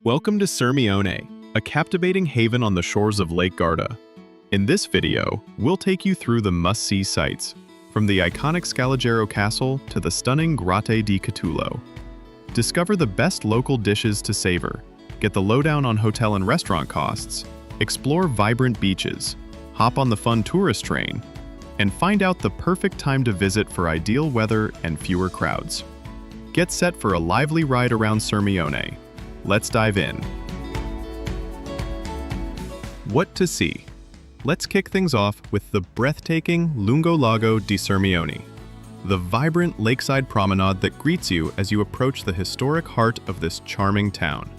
Welcome to Sirmione, a captivating haven on the shores of Lake Garda. In this video, we'll take you through the must-see sights, from the iconic Scaligero Castle to the stunning Grotte di Catullo. Discover the best local dishes to savor, get the lowdown on hotel and restaurant costs, explore vibrant beaches, hop on the fun tourist train, and find out the perfect time to visit for ideal weather and fewer crowds. Get set for a lively ride around Sirmione. Let's dive in. What to see? Let's kick things off with the breathtaking Lungolago di Sirmione, the vibrant lakeside promenade that greets you as you approach the historic heart of this charming town.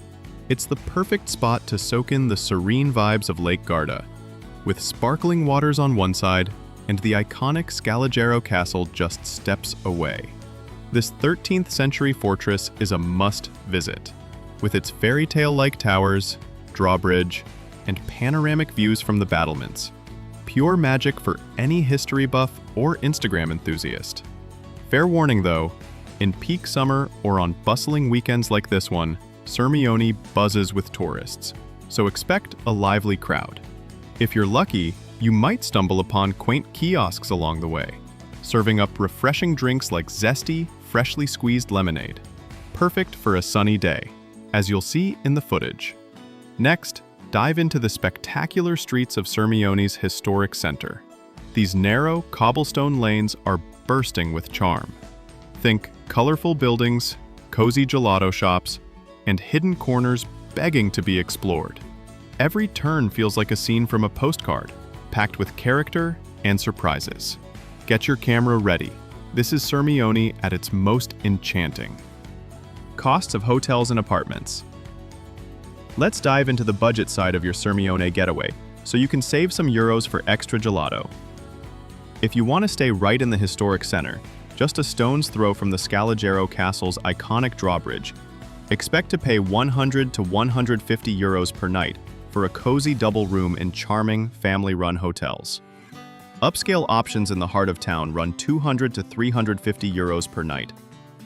It's the perfect spot to soak in the serene vibes of Lake Garda, with sparkling waters on one side and the iconic Scaligero Castle just steps away. This 13th century fortress is a must-visit, with its fairy tale-like towers, drawbridge, and panoramic views from the battlements. Pure magic for any history buff or Instagram enthusiast. Fair warning though, in peak summer or on bustling weekends like this one, Sirmione buzzes with tourists, so expect a lively crowd. If you're lucky, you might stumble upon quaint kiosks along the way, serving up refreshing drinks like zesty, freshly squeezed lemonade. Perfect for a sunny day, as you'll see in the footage. Next, dive into the spectacular streets of Sirmione's historic center. These narrow, cobblestone lanes are bursting with charm. Think colorful buildings, cozy gelato shops, and hidden corners begging to be explored. Every turn feels like a scene from a postcard, packed with character and surprises. Get your camera ready. This is Sirmione at its most enchanting. Costs of hotels and apartments. Let's dive into the budget side of your Sirmione getaway, so you can save some euros for extra gelato. If you want to stay right in the historic center, just a stone's throw from the Scaligero Castle's iconic drawbridge, expect to pay 100 to 150 euros per night for a cozy double room in charming, family-run hotels. Upscale options in the heart of town run 200 to 350 euros per night,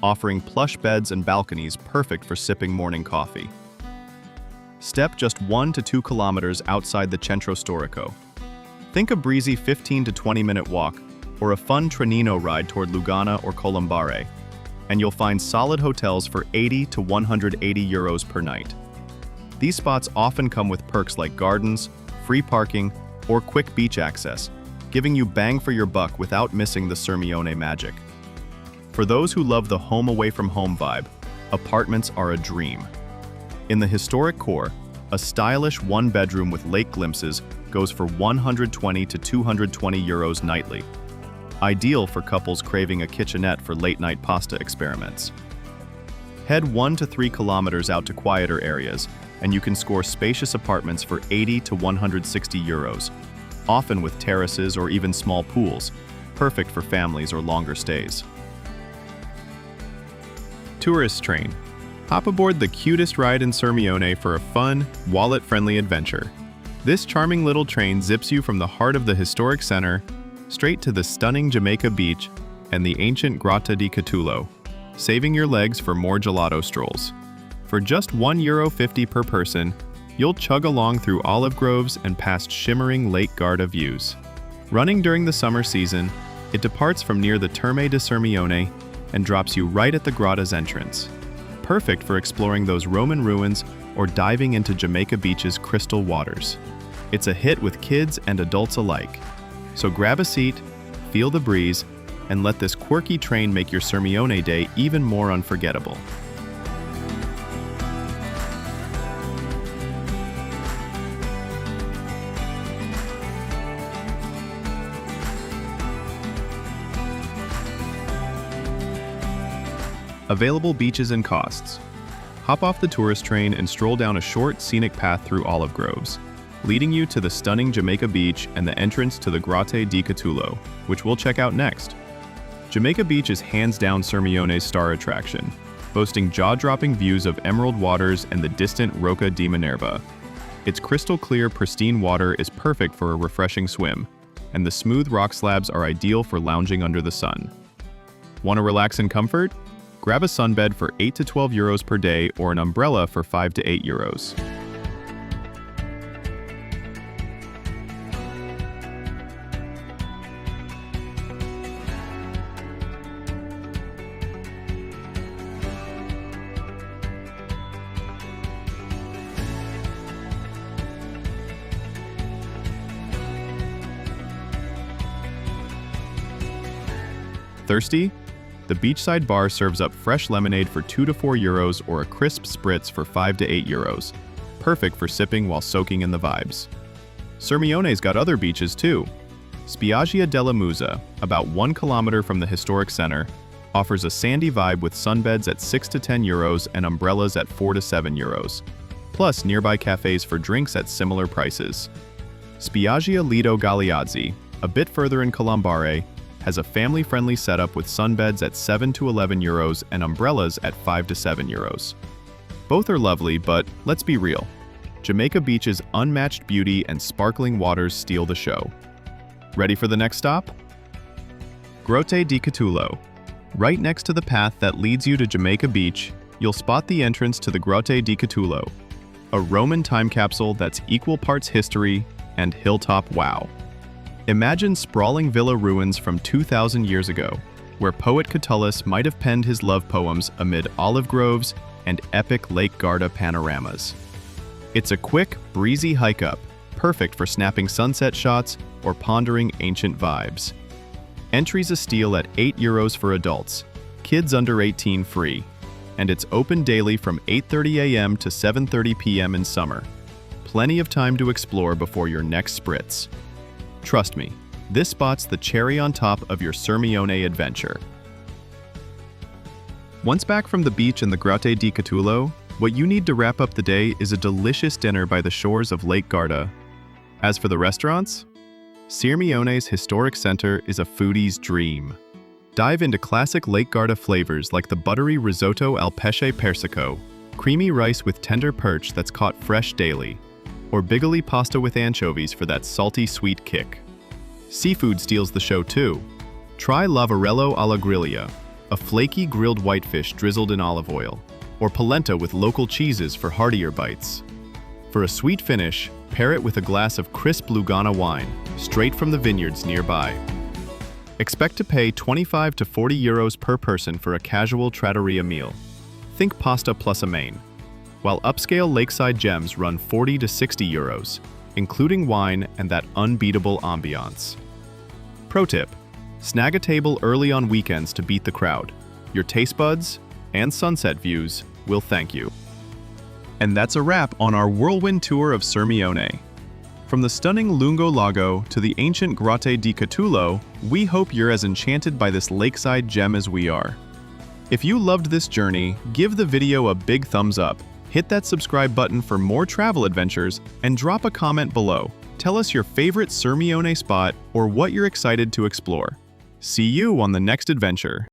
offering plush beds and balconies perfect for sipping morning coffee. Step just 1 to 2 kilometers outside the Centro Storico. Think a breezy 15 to 20-minute walk or a fun trenino ride toward Lugana or Colombare, and you'll find solid hotels for 80 to 180 euros per night. These spots often come with perks like gardens, free parking, or quick beach access, giving you bang for your buck without missing the Sirmione magic. For those who love the home away from home vibe, apartments are a dream. In the historic core, a stylish one-bedroom with lake glimpses goes for 120 to 220 euros nightly. Ideal for couples craving a kitchenette for late-night pasta experiments. Head 1 to 3 kilometers out to quieter areas, and you can score spacious apartments for 80 to 160 euros, often with terraces or even small pools, perfect for families or longer stays. Tourist train. Hop aboard the cutest ride in Sirmione for a fun, wallet-friendly adventure. This charming little train zips you from the heart of the historic center straight to the stunning Jamaica Beach and the ancient Grotte di Catullo, saving your legs for more gelato strolls. For just €1.50 per person, you'll chug along through olive groves and past shimmering Lake Garda views. Running during the summer season, it departs from near the Terme di Sirmione and drops you right at the grotta's entrance. Perfect for exploring those Roman ruins or diving into Jamaica Beach's crystal waters. It's a hit with kids and adults alike. So grab a seat, feel the breeze, and let this quirky train make your Sirmione day even more unforgettable. Available beaches and costs. Hop off the tourist train and stroll down a short, scenic path through olive groves, leading you to the stunning Jamaica Beach and the entrance to the Grotte di Catullo, which we'll check out next. Jamaica Beach is hands down Sirmione's star attraction, boasting jaw-dropping views of emerald waters and the distant Rocca di Minerva. Its crystal clear, pristine water is perfect for a refreshing swim, and the smooth rock slabs are ideal for lounging under the sun. Want to relax in comfort? Grab a sunbed for 8 to 12 euros per day or an umbrella for 5 to 8 euros. Thirsty? The beachside bar serves up fresh lemonade for 2 to 4 euros or a crisp spritz for 5 to 8 euros. Perfect for sipping while soaking in the vibes. Sirmione's got other beaches too. Spiaggia della Musa, about 1 kilometer from the historic center, offers a sandy vibe with sunbeds at 6 to 10 euros and umbrellas at 4 to 7 euros. Plus nearby cafes for drinks at similar prices. Spiaggia Lido Galeazzi, a bit further in Colombare, has a family-friendly setup with sunbeds at 7 to 11 euros and umbrellas at 5 to 7 euros. Both are lovely, but let's be real. Jamaica Beach's unmatched beauty and sparkling waters steal the show. Ready for the next stop? Grotte di Catullo. Right next to the path that leads you to Jamaica Beach, you'll spot the entrance to the Grotte di Catullo, a Roman time capsule that's equal parts history and hilltop wow. Imagine sprawling villa ruins from 2,000 years ago, where poet Catullus might have penned his love poems amid olive groves and epic Lake Garda panoramas. It's a quick, breezy hike up, perfect for snapping sunset shots or pondering ancient vibes. Entry's a steal at 8 euros for adults, kids under 18 free, and it's open daily from 8:30 a.m. to 7:30 p.m. in summer. Plenty of time to explore before your next spritz. Trust me, this spot's the cherry on top of your Sirmione adventure. Once back from the beach in the Grotte di Catullo, what you need to wrap up the day is a delicious dinner by the shores of Lake Garda. As for the restaurants, Sirmione's historic center is a foodie's dream. Dive into classic Lake Garda flavors like the buttery risotto al pesce persico, creamy rice with tender perch that's caught fresh daily, or bigoli pasta with anchovies for that salty sweet kick. Seafood steals the show too. Try lavarello alla griglia, a flaky grilled whitefish drizzled in olive oil, or polenta with local cheeses for heartier bites. For a sweet finish, pair it with a glass of crisp Lugana wine, straight from the vineyards nearby. Expect to pay 25 to 40 euros per person for a casual trattoria meal. Think pasta plus a main. While upscale lakeside gems run 40 to 60 euros, including wine and that unbeatable ambiance. Pro tip: snag a table early on weekends to beat the crowd. Your taste buds and sunset views will thank you. And that's a wrap on our whirlwind tour of Sirmione. From the stunning Lungolago to the ancient Grotte di Catullo, we hope you're as enchanted by this lakeside gem as we are. If you loved this journey, give the video a big thumbs up. Hit that subscribe button for more travel adventures and drop a comment below. Tell us your favorite Sirmione spot or what you're excited to explore. See you on the next adventure.